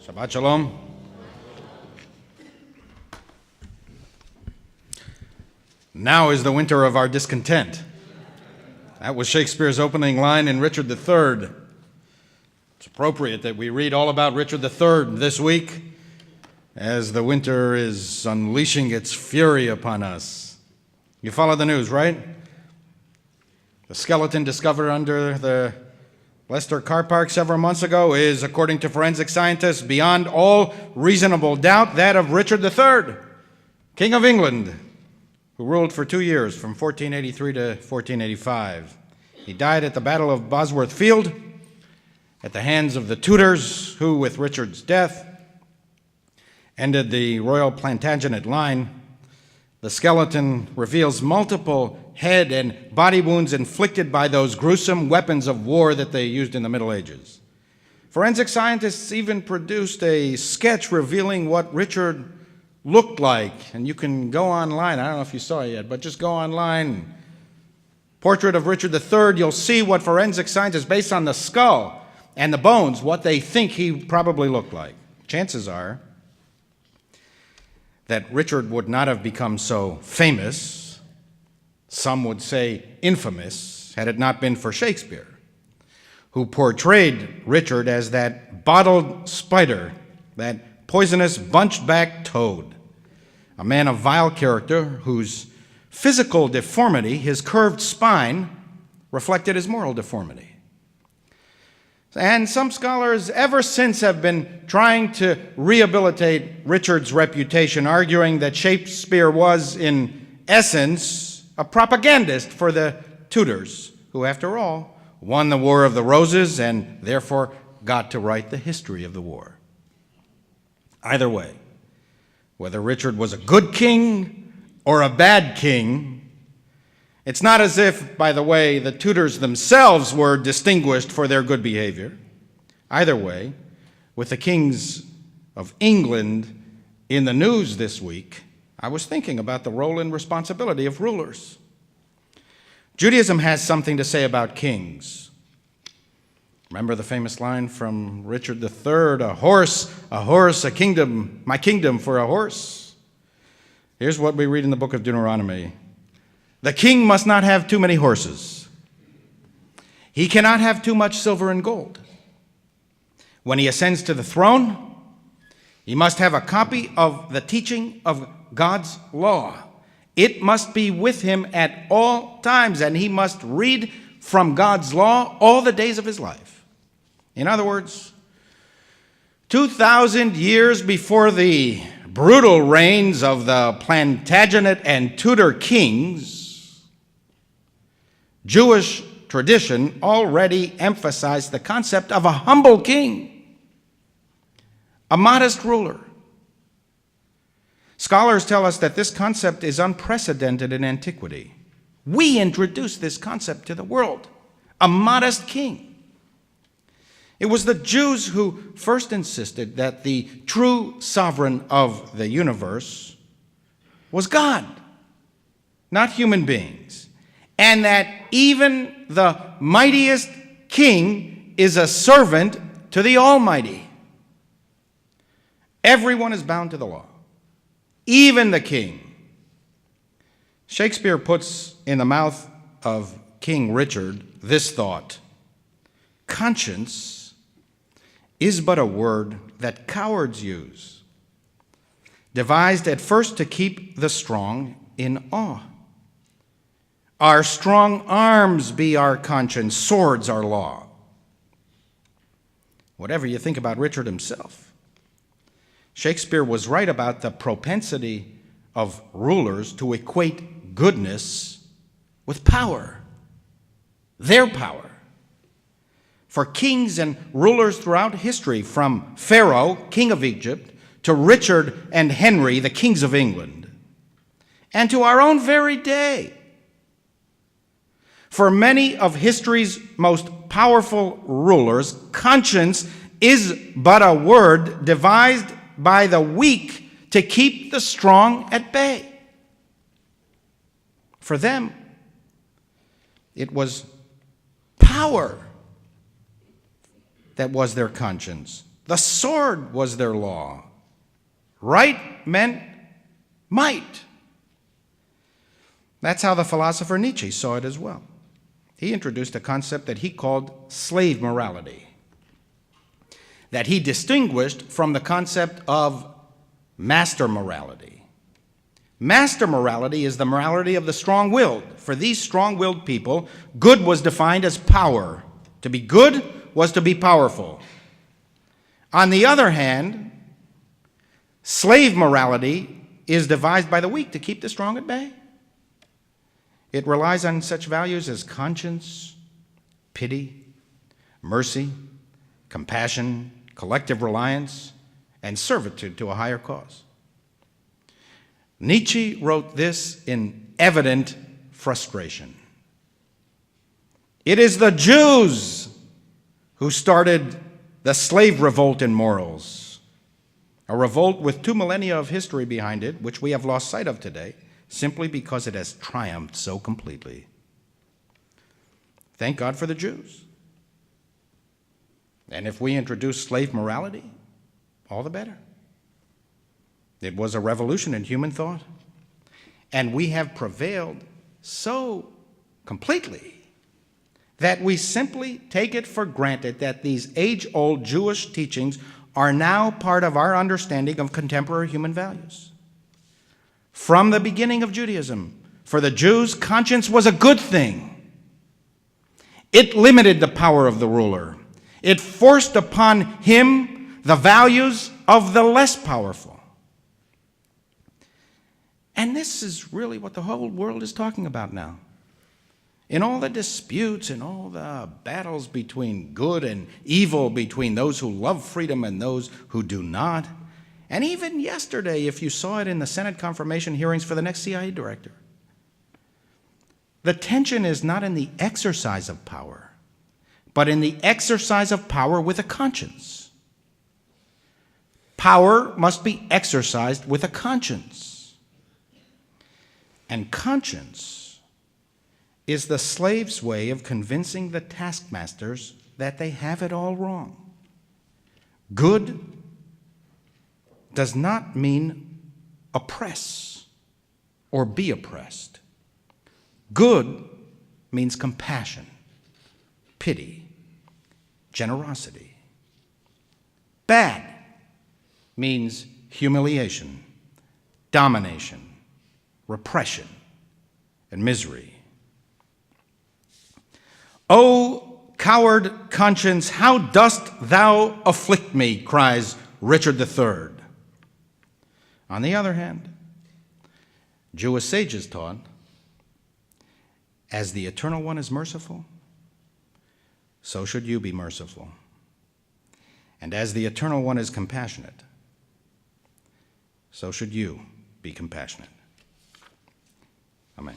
Shabbat Shalom. Now is the winter of our discontent. That was Shakespeare's opening line in Richard III. It's appropriate that we read all about Richard III this week as the winter is unleashing its fury upon us. You follow the news, right? The skeleton discovered under the Leicester car park several months ago is, according to forensic scientists, beyond all reasonable doubt that of Richard III, King of England, who ruled for 2 years, from 1483 to 1485. He died at the Battle of Bosworth Field at the hands of the Tudors, who, with Richard's death, ended the royal Plantagenet line. The skeleton reveals multiple head and body wounds inflicted by those gruesome weapons of war that they used in the Middle Ages. Forensic scientists even produced a sketch revealing what Richard looked like, and you can go online. I don't know if you saw it yet, but just go online. Portrait of Richard III, you'll see what forensic scientists, based on the skull and the bones, what they think he probably looked like. Chances are that Richard would not have become so famous, some would say infamous, had it not been for Shakespeare, who portrayed Richard as that bottled spider, that poisonous bunchback toad, a man of vile character whose physical deformity, his curved spine, reflected his moral deformity. And some scholars ever since have been trying to rehabilitate Richard's reputation, arguing that Shakespeare was, in essence, a propagandist for the Tudors, who, after all, won the War of the Roses and therefore got to write the history of the war. Either way, whether Richard was a good king or a bad king, it's not as if, by the way, the Tudors themselves were distinguished for their good behavior. Either way, with the kings of England in the news this week, I was thinking about the role and responsibility of rulers. Judaism has something to say about kings. Remember the famous line from Richard III, a horse, a kingdom, my kingdom for a horse. Here's what we read in the book of Deuteronomy. The king must not have too many horses. He cannot have too much silver and gold. When he ascends to the throne, he must have a copy of the teaching of God's law. It must be with him at all times, and he must read from God's law all the days of his life. In other words, 2,000 years before the brutal reigns of the Plantagenet and Tudor kings, Jewish tradition already emphasized the concept of a humble king, a modest ruler. Scholars tell us that this concept is unprecedented in antiquity. We introduced this concept to the world, a modest king. It was the Jews who first insisted that the true sovereign of the universe was God, not human beings, and that even the mightiest king is a servant to the Almighty. Everyone is bound to the law, even the king. Shakespeare puts in the mouth of King Richard this thought: conscience is but a word that cowards use, devised at first to keep the strong in awe. Our strong arms be our conscience, swords our law. Whatever you think about Richard himself, Shakespeare was right about the propensity of rulers to equate goodness with power, their power. For kings and rulers throughout history, from Pharaoh, king of Egypt, to Richard and Henry, the kings of England, and to our own very day, for many of history's most powerful rulers, conscience is but a word devised by the weak to keep the strong at bay. For them, it was power that was their conscience, The sword was their law. Right meant might. That's how the philosopher Nietzsche saw it as well. He introduced a concept that he called slave morality, that he distinguished from the concept of master morality. Master morality is the morality of the strong-willed. For these strong-willed people, good was defined as power. To be good was to be powerful. On the other hand, slave morality is devised by the weak to keep the strong at bay. It relies on such values as conscience, pity, mercy, compassion, collective reliance, and servitude to a higher cause. Nietzsche wrote this in evident frustration. It is the Jews who started the slave revolt in morals, a revolt with 2 millennia of history behind it, which we have lost sight of today, simply because it has triumphed so completely. Thank God for the Jews. And if we introduce slave morality, all the better. It was a revolution in human thought. And we have prevailed so completely that we simply take it for granted that these age-old Jewish teachings are now part of our understanding of contemporary human values. From the beginning of Judaism, for the Jews, conscience was a good thing. It limited the power of the ruler. It forced upon him the values of the less powerful. And this is really what the whole world is talking about now. In all the disputes and all the battles between good and evil, between those who love freedom and those who do not, and even yesterday, if you saw it in the Senate confirmation hearings for the next CIA director, the tension is not in the exercise of power, but in the exercise of power with a conscience. Power must be exercised with a conscience. And conscience is the slave's way of convincing the taskmasters that they have it all wrong. Good does not mean oppress or be oppressed. Good means compassion, pity, generosity. Bad means humiliation, domination, repression, and misery. O coward conscience, how dost thou afflict me, cries Richard III. On the other hand, Jewish sages taught, as the Eternal One is merciful, so should you be merciful. And as the Eternal One is compassionate, so should you be compassionate. Amen.